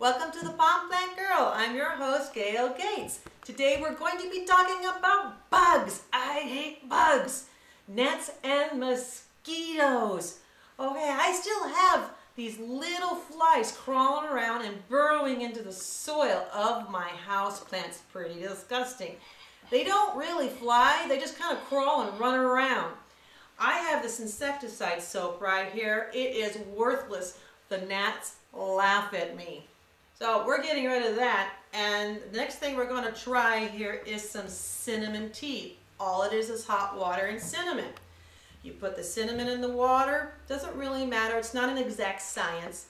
Welcome to the Palm Plant Girl. I'm your host, Gail Gates. Today we're going to be talking about bugs. I hate bugs. Gnats and mosquitoes. Okay, I still have these little flies crawling around and burrowing into the soil of my house plants. Pretty disgusting. They don't really fly, they just kind of crawl and run around. I have this insecticide soap right here. It is worthless. The gnats laugh at me. So we're getting rid of that, and the next thing we're going to try here is some cinnamon tea. All it is hot water and cinnamon. You put the cinnamon in the water, doesn't really matter, it's not an exact science,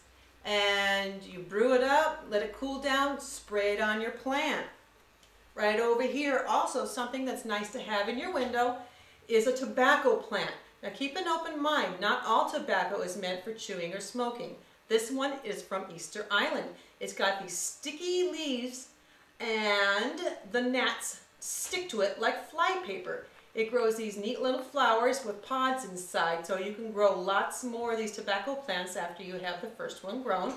and you brew it up, let it cool down, spray it on your plant. Right over here, also something that's nice to have in your window is a tobacco plant. Now keep an open mind, not all tobacco is meant for chewing or smoking. This one is from Easter Island. It's got these sticky leaves and the gnats stick to it like fly paper. It grows these neat little flowers with pods inside, so you can grow lots more of these tobacco plants after you have the first one grown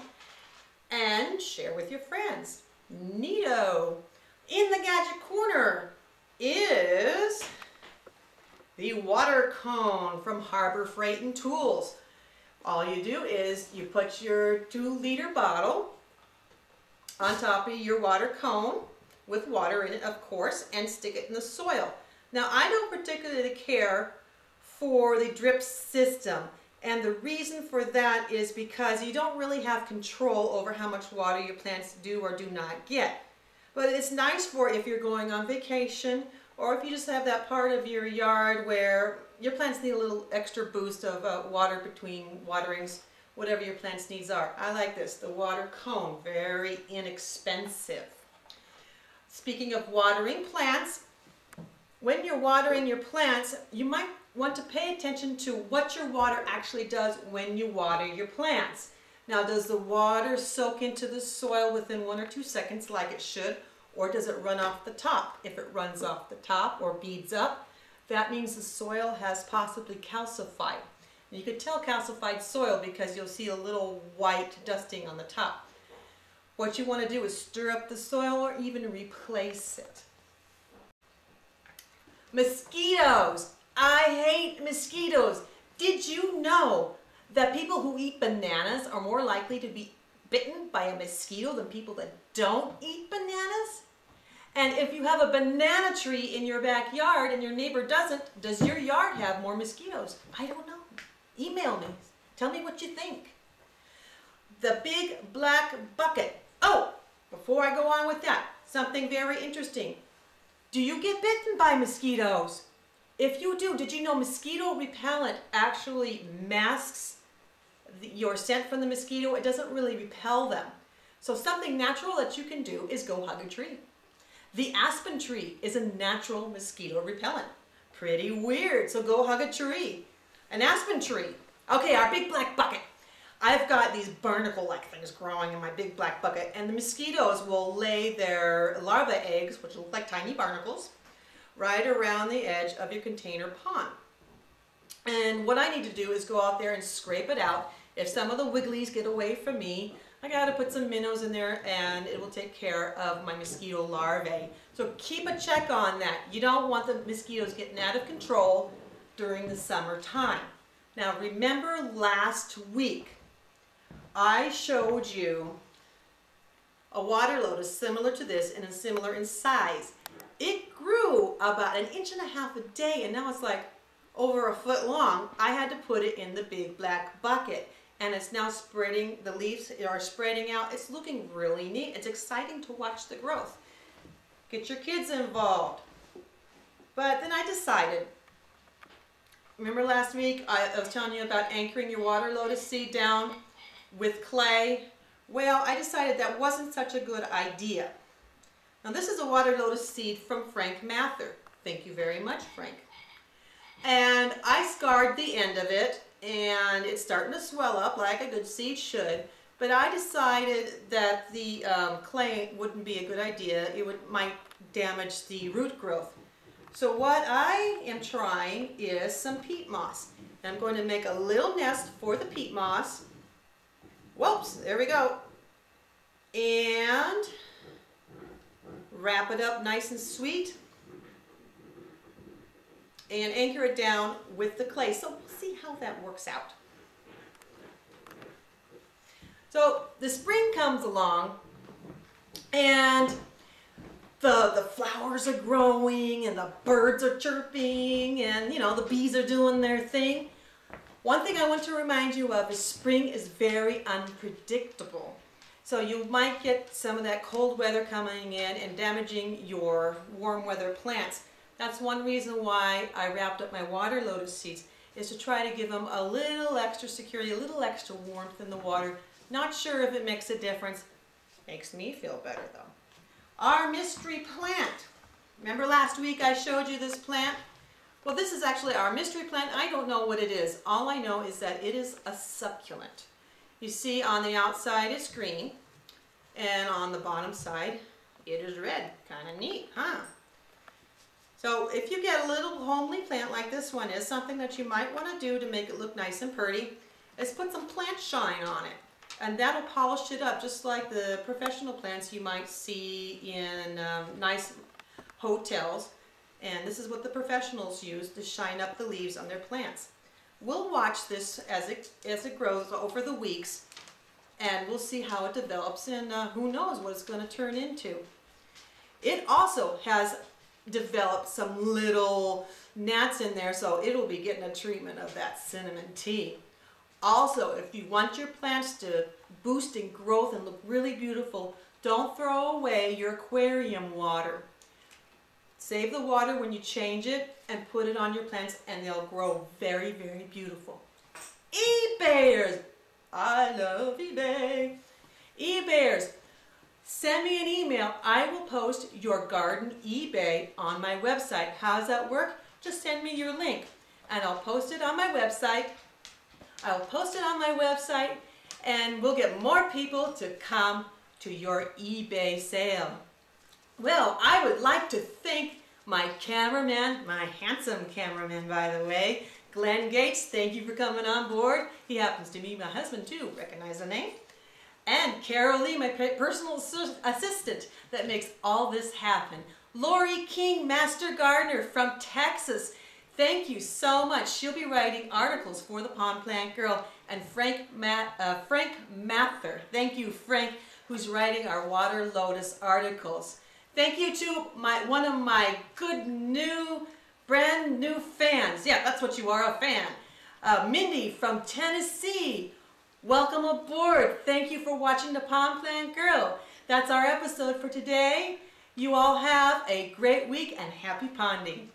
and share with your friends. Neato! In the gadget corner is the water cone from Harbor Freight and Tools. All you do is you put your 2-liter bottle on top of your water cone with water in it, of course, and stick it in the soil. Now, I don't particularly care for the drip system, and the reason for that is because you don't really have control over how much water your plants do or do not get. But it's nice for if you're going on vacation, or if you just have that part of your yard where your plants need a little extra boost of water between waterings, whatever your plants' needs are. I like this, the water cone, very inexpensive. Speaking of watering plants, when you're watering your plants, you might want to pay attention to what your water actually does when you water your plants. Now, does the water soak into the soil within 1 or 2 seconds like it should, or does it run off the top? If it runs off the top or beads up, that means the soil has possibly calcified. You could tell calcified soil because you'll see a little white dusting on the top. What you want to do is stir up the soil or even replace it. Mosquitoes. I hate mosquitoes. Did you know that people who eat bananas are more likely to be bitten by a mosquito than people that don't eat bananas? And if you have a banana tree in your backyard and your neighbor doesn't, does your yard have more mosquitoes? I don't know. Email me. Tell me what you think. The big black bucket. Oh, before I go on with that, something very interesting. Do you get bitten by mosquitoes? If you do, did you know mosquito repellent actually masks your scent from the mosquito? It doesn't really repel them. So something natural that you can do is go hug a tree. The aspen tree is a natural mosquito repellent. Pretty weird, so go hug a tree. An aspen tree. Okay, our big black bucket. I've got these barnacle-like things growing in my big black bucket, and the mosquitoes will lay their larvae eggs, which look like tiny barnacles, right around the edge of your container pond. And what I need to do is go out there and scrape it out. If some of the wigglies get away from me, I gotta put some minnows in there and it will take care of my mosquito larvae. So keep a check on that. You don't want the mosquitoes getting out of control during the summertime. Now remember last week I showed you a water lotus similar to this and similar in size. It grew about 1.5 inches a day, and now it's like over 1 foot long. I had to put it in the big black bucket, and it's now spreading, the leaves are spreading out. It's looking really neat. It's exciting to watch the growth. Get your kids involved. But then I decided, remember last week I was telling you about anchoring your water lotus seed down with clay? Well, I decided that wasn't such a good idea. Now this is a water lotus seed from Frank Mather. Thank you very much, Frank. And I scarred the end of it, and it's starting to swell up like a good seed should, but I decided that the clay wouldn't be a good idea. It might damage the root growth. So what I am trying is some peat moss. I'm going to make a little nest for the peat moss. Whoops, there we go. wrap it up nice and sweet and anchor it down with the clay. So we'll see how that works out. So the spring comes along and the flowers are growing and the birds are chirping and, you know, the bees are doing their thing. One thing I want to remind you of is spring is very unpredictable. So you might get some of that cold weather coming in and damaging your warm weather plants. That's one reason why I wrapped up my water lotus seeds, is to try to give them a little extra security, a little extra warmth in the water. Not sure if it makes a difference. Makes me feel better though. Our mystery plant. Remember last week I showed you this plant? Well, this is actually our mystery plant. I don't know what it is. All I know is that it is a succulent. You see on the outside it's green, and on the bottom side it is red. Kind of neat, huh? So if you get a little homely plant like this one is, something that you might want to do to make it look nice and pretty is put some plant shine on it. And that'll polish it up just like the professional plants you might see in nice hotels. And this is what the professionals use to shine up the leaves on their plants. We'll watch this as it grows over the weeks, and we'll see how it develops, and who knows what it's going to turn into. It also has developed some little gnats in there, so it'll be getting a treatment of that cinnamon tea. Also, if you want your plants to boost in growth and look really beautiful, don't throw away your aquarium water. Save the water when you change it and put it on your plants, and they'll grow very, very beautiful. eBayers! I love eBay. eBayers, send me an email. I will post your garden eBay on my website. How does that work? Just send me your link and I'll post it on my website. I'll post it on my website, and we'll get more people to come to your eBay sale. Well, I would like to thank my cameraman, my handsome cameraman, by the way, Glenn Gates. Thank you for coming on board. He happens to be my husband too, recognize the name. And Carol Lee, my personal assistant that makes all this happen. Lori King, Master Gardener from Texas. Thank you so much. She'll be writing articles for the Pond Plant Girl. And Frank Mather. Thank you, Frank, who's writing our Water Lotus articles. Thank you to one of my good brand new fans. Yeah, that's what you are, a fan. Mindy from Tennessee. Welcome aboard. Thank you for watching the Pond Plant Girl. That's our episode for today. You all have a great week and happy ponding.